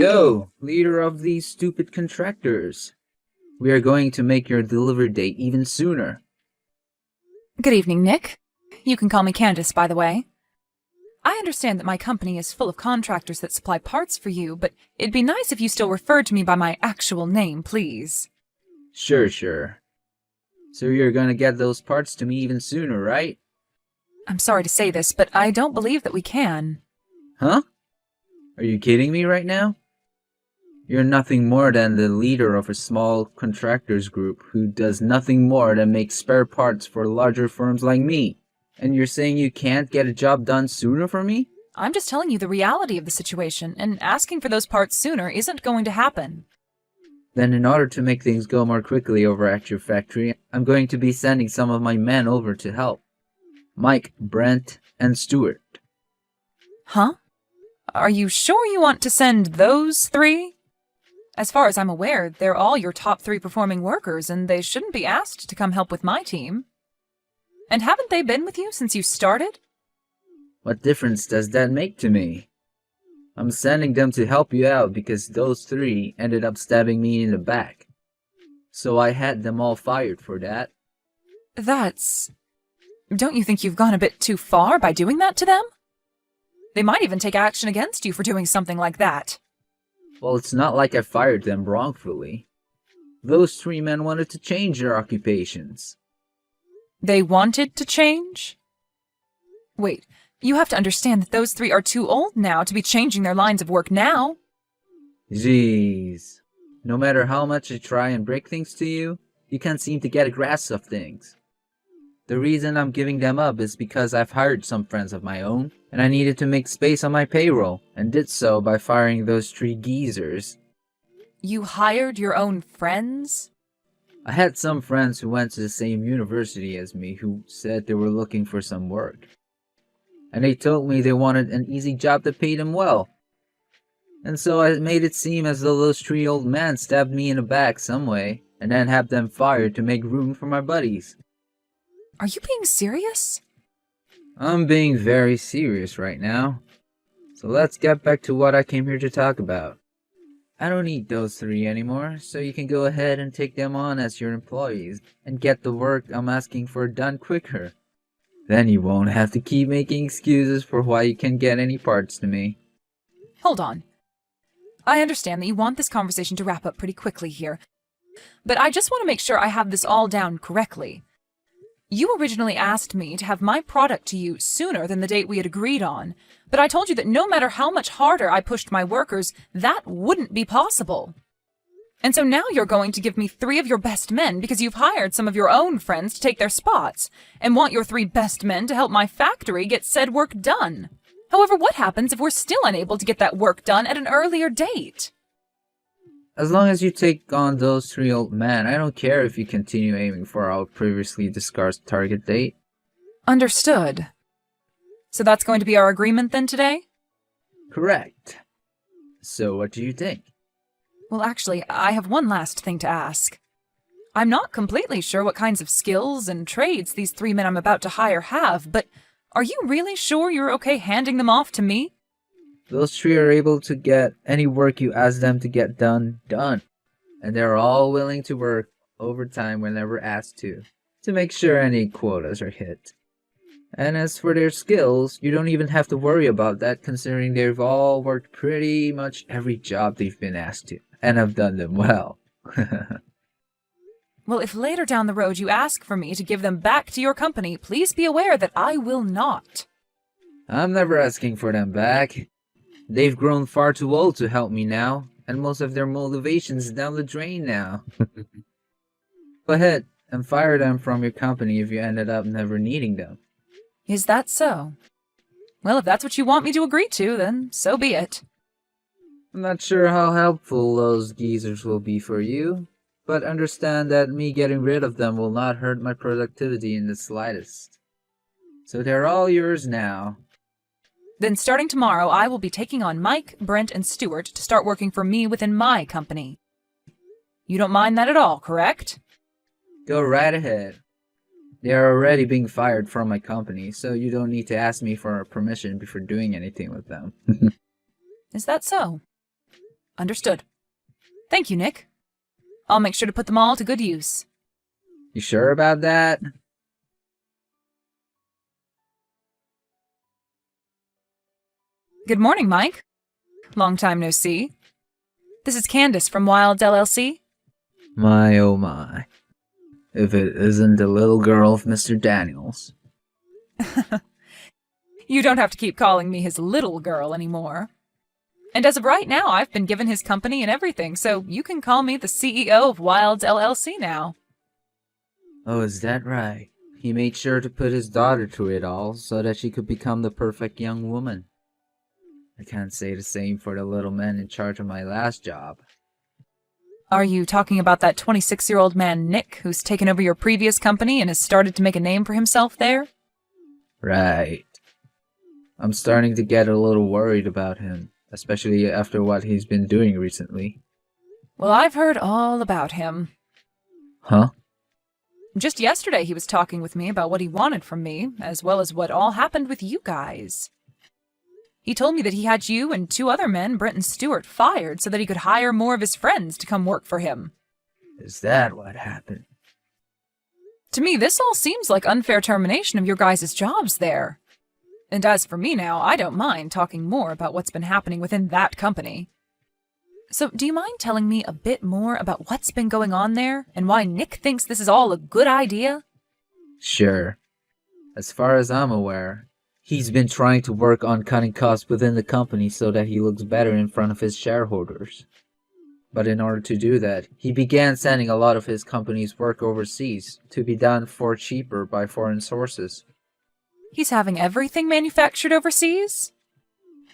Yo, leader of these stupid contractors. We are going to make your delivery date even sooner. Good evening, Nick. You can call me Candace, by the way. I understand that my company is full of contractors that supply parts for you, but it'd be nice if you still referred to me by my actual name, please. Sure. So you're gonna get those parts to me even sooner, right? I'm sorry to say this, but I don't believe that we can. Huh? Are you kidding me right now? You're nothing more than the leader of a small contractors group who does nothing more than make spare parts for larger firms like me. And you're saying you can't get a job done sooner for me? I'm just telling you the reality of the situation, and asking for those parts sooner isn't going to happen. Then in order to make things go more quickly over at your factory, I'm going to be sending some of my men over to help. Mike, Brent, and Stuart. Huh? Are you sure you want to send those three? As far as I'm aware, they're all your top 3 performing workers, and they shouldn't be asked to come help with my team. And haven't they been with you since you started? What difference does that make to me? I'm sending them to help you out because those 3 ended up stabbing me in the back. So I had them all fired for that. Don't you think you've gone a bit too far by doing that to them? They might even take action against you for doing something like that. Well, it's not like I fired them wrongfully. Those 3 men wanted to change their occupations. They wanted to change? Wait, you have to understand that those 3 are too old now to be changing their lines of work now. Jeez. No matter how much I try and break things to you, you can't seem to get a grasp of things. The reason I'm giving them up is because I've hired some friends of my own, and I needed to make space on my payroll, and did so by firing those 3 geezers. You hired your own friends? I had some friends who went to the same university as me who said they were looking for some work. And they told me they wanted an easy job that paid them well. And so I made it seem as though those 3 old men stabbed me in the back some way, and then had them fired to make room for my buddies. Are you being serious? I'm being very serious right now. So let's get back to what I came here to talk about. I don't need those 3 anymore, so you can go ahead and take them on as your employees and get the work I'm asking for done quicker. Then you won't have to keep making excuses for why you can't get any parts to me. Hold on. I understand that you want this conversation to wrap up pretty quickly here, but I just want to make sure I have this all down correctly. You originally asked me to have my product to you sooner than the date we had agreed on, but I told you that no matter how much harder I pushed my workers, that wouldn't be possible. And so now you're going to give me 3 of your best men because you've hired some of your own friends to take their spots, and want your 3 best men to help my factory get said work done. However, what happens if we're still unable to get that work done at an earlier date? As long as you take on those 3 old men, I don't care if you continue aiming for our previously discussed target date. Understood. So that's going to be our agreement then today? Correct. So what do you think? Well, actually, I have one last thing to ask. I'm not completely sure what kinds of skills and trades these 3 men I'm about to hire have, but are you really sure you're okay handing them off to me? Those 3 are able to get any work you ask them to get done. And they're all willing to work overtime whenever asked to make sure any quotas are hit. And as for their skills, you don't even have to worry about that considering they've all worked pretty much every job they've been asked to, and have done them well. Well, if later down the road you ask for me to give them back to your company, please be aware that I will not. I'm never asking for them back. They've grown far too old to help me now, and most of their motivation's down the drain now. Go ahead and fire them from your company if you ended up never needing them. Is that so? Well, if that's what you want me to agree to, then so be it. I'm not sure how helpful those geezers will be for you, but understand that me getting rid of them will not hurt my productivity in the slightest. So they're all yours now. Then starting tomorrow, I will be taking on Mike, Brent, and Stuart to start working for me within my company. You don't mind that at all, correct? Go right ahead. They are already being fired from my company, so you don't need to ask me for permission before doing anything with them. Is that so? Understood. Thank you, Nick. I'll make sure to put them all to good use. You sure about that? Good morning, Mike. Long time no see. This is Candace from Wilds LLC. My oh my. If it isn't the little girl of Mr. Daniels. You don't have to keep calling me his little girl anymore. And as of right now, I've been given his company and everything, so you can call me the CEO of Wilds LLC now. Oh, is that right? He made sure to put his daughter through it all so that she could become the perfect young woman. I can't say the same for the little man in charge of my last job. Are you talking about that 26-year-old man, Nick, who's taken over your previous company and has started to make a name for himself there? Right. I'm starting to get a little worried about him, especially after what he's been doing recently. Well, I've heard all about him. Huh? Just yesterday he was talking with me about what he wanted from me, as well as what all happened with you guys. He told me that he had you and 2 other men, Brent and Stewart, fired so that he could hire more of his friends to come work for him. Is that what happened? To me, this all seems like unfair termination of your guys' jobs there. And as for me now, I don't mind talking more about what's been happening within that company. So, do you mind telling me a bit more about what's been going on there, and why Nick thinks this is all a good idea? Sure. As far as I'm aware, he's been trying to work on cutting costs within the company so that he looks better in front of his shareholders. But in order to do that, he began sending a lot of his company's work overseas to be done for cheaper by foreign sources. He's having everything manufactured overseas?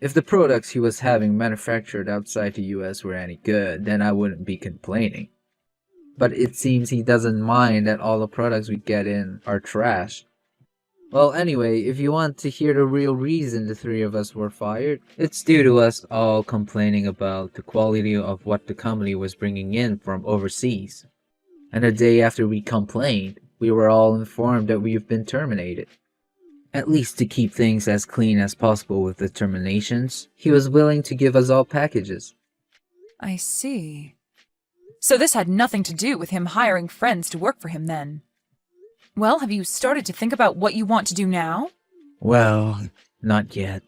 If the products he was having manufactured outside the US were any good, then I wouldn't be complaining. But it seems he doesn't mind that all the products we get in are trash. Well, anyway, if you want to hear the real reason the 3 of us were fired, it's due to us all complaining about the quality of what the company was bringing in from overseas. And the day after we complained, we were all informed that we've been terminated. At least to keep things as clean as possible with the terminations, he was willing to give us all packages. I see. So this had nothing to do with him hiring friends to work for him then? Well, have you started to think about what you want to do now? Well, not yet.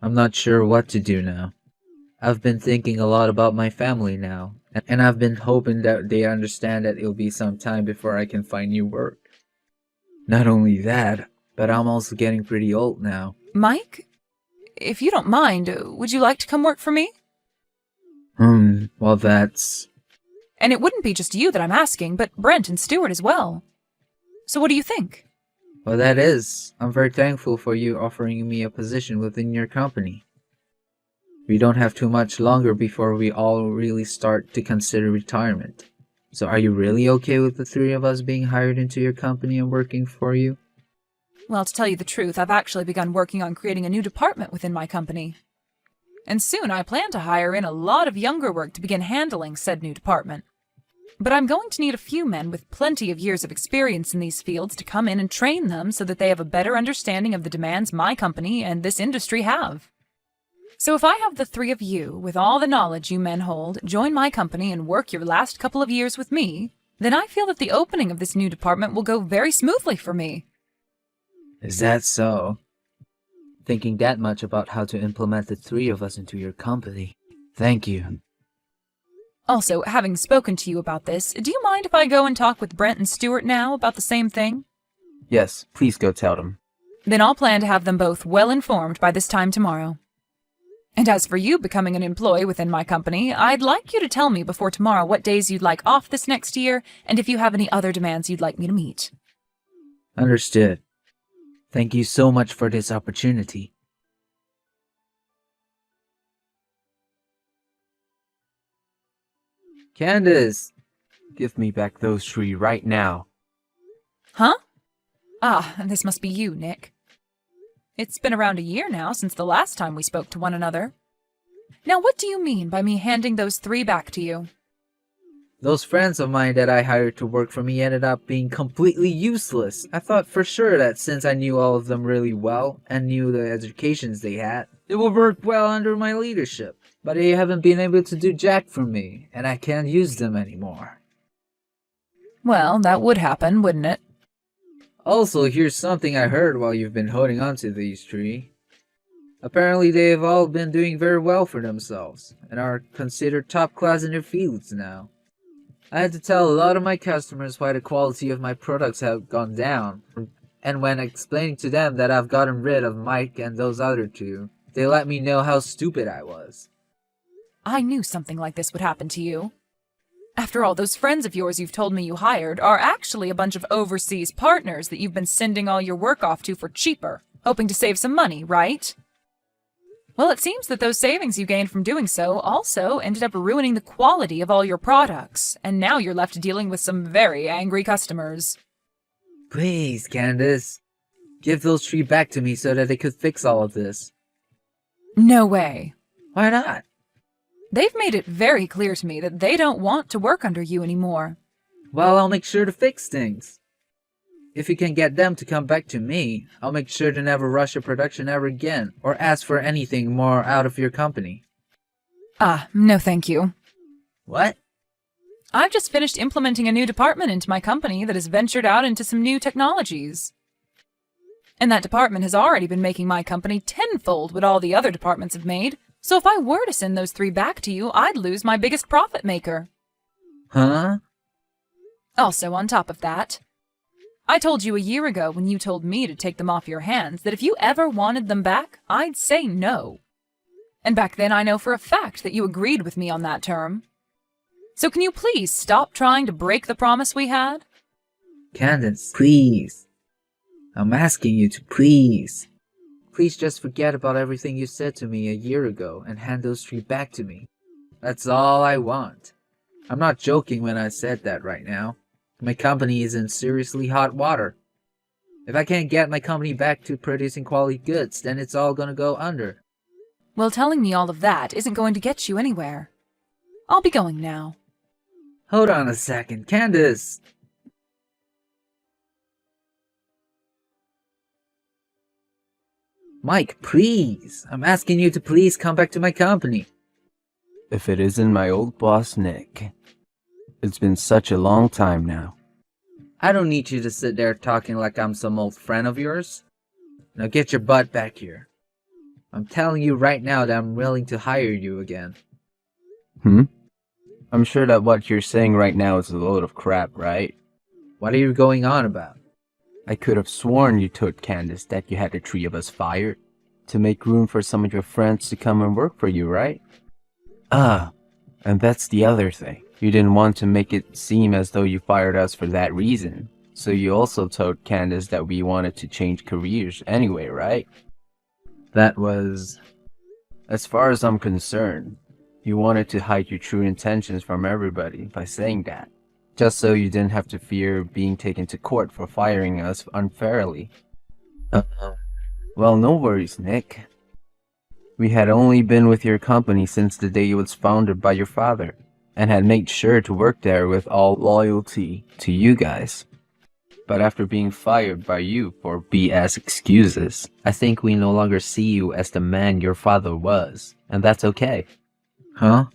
I'm not sure what to do now. I've been thinking a lot about my family now, and I've been hoping that they understand that it'll be some time before I can find new work. Not only that, but I'm also getting pretty old now. Mike, if you don't mind, would you like to come work for me? Well that's... And it wouldn't be just you that I'm asking, but Brent and Stewart as well. So what do you think? Well, that is. I'm very thankful for you offering me a position within your company. We don't have too much longer before we all really start to consider retirement. So are you really okay with the 3 of us being hired into your company and working for you? Well, to tell you the truth, I've actually begun working on creating a new department within my company. And soon I plan to hire in a lot of younger work to begin handling said new department. But I'm going to need a few men with plenty of years of experience in these fields to come in and train them so that they have a better understanding of the demands my company and this industry have. So if I have the 3 of you, with all the knowledge you men hold, join my company and work your last couple of years with me, then I feel that the opening of this new department will go very smoothly for me. Is that so? Thinking that much about how to implement the 3 of us into your company. Thank you. Also, having spoken to you about this, do you mind if I go and talk with Brent and Stewart now about the same thing? Yes, please go tell them. Then I'll plan to have them both well informed by this time tomorrow. And as for you becoming an employee within my company, I'd like you to tell me before tomorrow what days you'd like off this next year, and if you have any other demands you'd like me to meet. Understood. Thank you so much for this opportunity. Candace! Give me back those 3 right now. Huh? Ah, this must be you, Nick. It's been around a year now since the last time we spoke to one another. Now what do you mean by me handing those 3 back to you? Those friends of mine that I hired to work for me ended up being completely useless. I thought for sure that since I knew all of them really well and knew the educations they had, it would work well under my leadership. but they haven't been able to do jack for me, and I can't use them anymore. Well, that would happen, wouldn't it? Also, here's something I heard while you've been holding on to these three. Apparently they have all been doing very well for themselves, and are considered top class in their fields now. I had to tell a lot of my customers why the quality of my products have gone down, and when explaining to them that I've gotten rid of Mike and those other two, they let me know how stupid I was. I knew something like this would happen to you. After all, those friends of yours you've told me you hired are actually a bunch of overseas partners that you've been sending all your work off to for cheaper, hoping to save some money, right? Well, it seems that those savings you gained from doing so also ended up ruining the quality of all your products, and now you're left dealing with some very angry customers. Please, Candace, give those three back to me so that they could fix all of this. No way. Why not? They've made it very clear to me that they don't want to work under you anymore. Well, I'll make sure to fix things. If you can get them to come back to me, I'll make sure to never rush a production ever again, or ask for anything more out of your company. No thank you. What? I've just finished implementing a new department into my company that has ventured out into some new technologies. And that department has already been making my company tenfold what all the other departments have made, so if I were to send those three back to you, I'd lose my biggest profit maker. Huh? Also, on top of that, I told you a year ago when you told me to take them off your hands that if you ever wanted them back, I'd say no. And back then I know for a fact that you agreed with me on that term. So can you please stop trying to break the promise we had? Candace, please. I'm asking you to please. Please just forget about everything you said to me a year ago and hand those three back to me. That's all I want. I'm not joking when I said that right now. My company is in seriously hot water. If I can't get my company back to producing quality goods, then it's all gonna go under. Well, telling me all of that isn't going to get you anywhere. I'll be going now. Hold on a second, Candace! Mike, please! I'm asking you to please come back to my company. If it isn't my old boss, Nick. It's been such a long time now. I don't need you to sit there talking like I'm some old friend of yours. Now get your butt back here. I'm telling you right now that I'm willing to hire you again. I'm sure that what you're saying right now is a load of crap, right? What are you going on about? I could have sworn you told Candace that you had the three of us fired to make room for some of your friends to come and work for you, right? And that's the other thing. You didn't want to make it seem as though you fired us for that reason. So you also told Candace that we wanted to change careers anyway, right? That was... As far as I'm concerned, you wanted to hide your true intentions from everybody by saying that. Just so you didn't have to fear being taken to court for firing us unfairly. Well, no worries, Nick. We had only been with your company since the day it was founded by your father, and had made sure to work there with all loyalty to you guys. But after being fired by you for BS excuses, I think we no longer see you as the man your father was, and that's okay. Huh?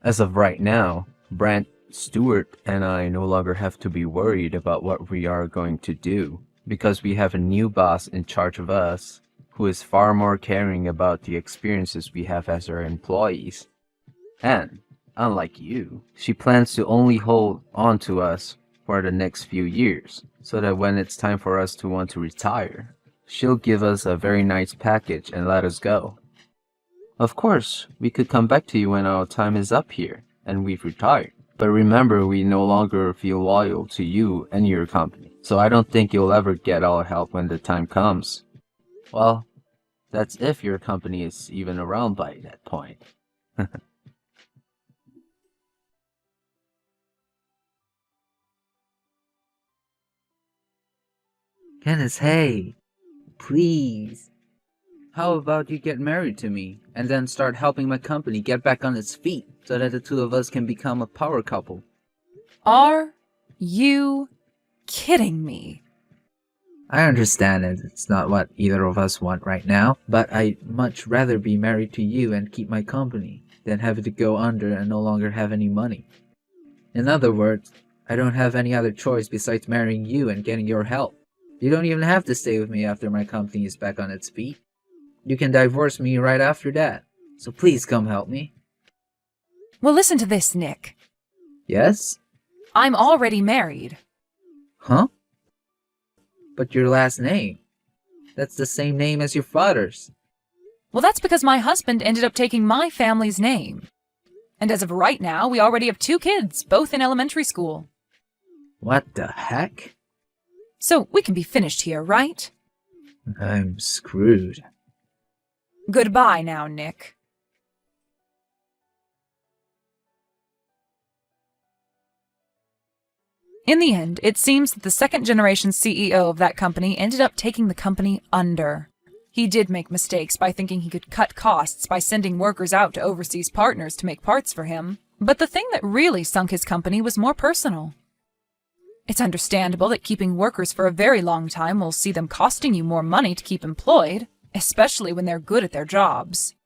As of right now, Brent, Stewart, and I no longer have to be worried about what we are going to do, because we have a new boss in charge of us, who is far more caring about the experiences we have as our employees. And, unlike you, she plans to only hold on to us for the next few years, so that when it's time for us to want to retire, she'll give us a very nice package and let us go. Of course, we could come back to you when our time is up here, and we've retired. But remember, we no longer feel loyal to you and your company, so I don't think you'll ever get our help when the time comes. Well, that's if your company is even around by that point. Candace, hey! Please! How about you get married to me, and then start helping my company get back on its feet, so that the two of us can become a power couple? Are you kidding me? I understand it's not what either of us want right now, but I'd much rather be married to you and keep my company than have to go under and no longer have any money. In other words, I don't have any other choice besides marrying you and getting your help. You don't even have to stay with me after my company is back on its feet. You can divorce me right after that. So please come help me. Well, listen to this, Nick. Yes? I'm already married. Huh? But your last name? That's the same name as your father's. Well, that's because my husband ended up taking my family's name. And as of right now, we already have 2 kids, both in elementary school. What the heck? So we can be finished here, right? I'm screwed. Goodbye now, Nick. In the end, it seems that the second-generation CEO of that company ended up taking the company under. He did make mistakes by thinking he could cut costs by sending workers out to overseas partners to make parts for him, but the thing that really sunk his company was more personal. It's understandable that keeping workers for a very long time will see them costing you more money to keep employed, especially when they're good at their jobs.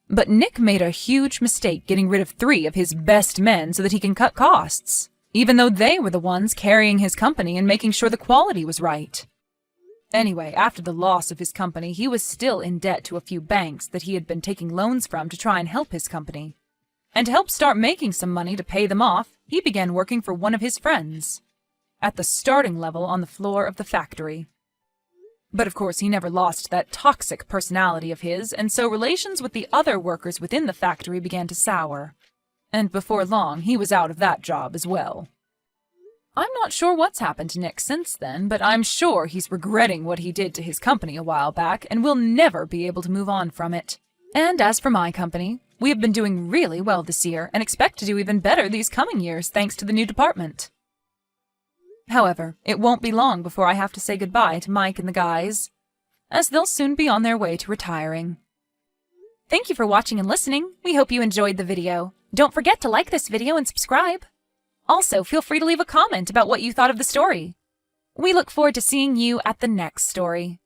But Nick made a huge mistake getting rid of 3 of his best men so that he can cut costs, even though they were the ones carrying his company and making sure the quality was right. Anyway, after the loss of his company, he was still in debt to a few banks that he had been taking loans from to try and help his company. And to help start making some money to pay them off, he began working for one of his friends, at the starting level on the floor of the factory. But of course, he never lost that toxic personality of his, and so relations with the other workers within the factory began to sour. And before long, he was out of that job as well. I'm not sure what's happened to Nick since then, but I'm sure he's regretting what he did to his company a while back and will never be able to move on from it. And as for my company, we have been doing really well this year and expect to do even better these coming years thanks to the new department. However, it won't be long before I have to say goodbye to Mike and the guys, as they'll soon be on their way to retiring. Thank you for watching and listening. We hope you enjoyed the video. Don't forget to like this video and subscribe. Also, feel free to leave a comment about what you thought of the story. We look forward to seeing you at the next story.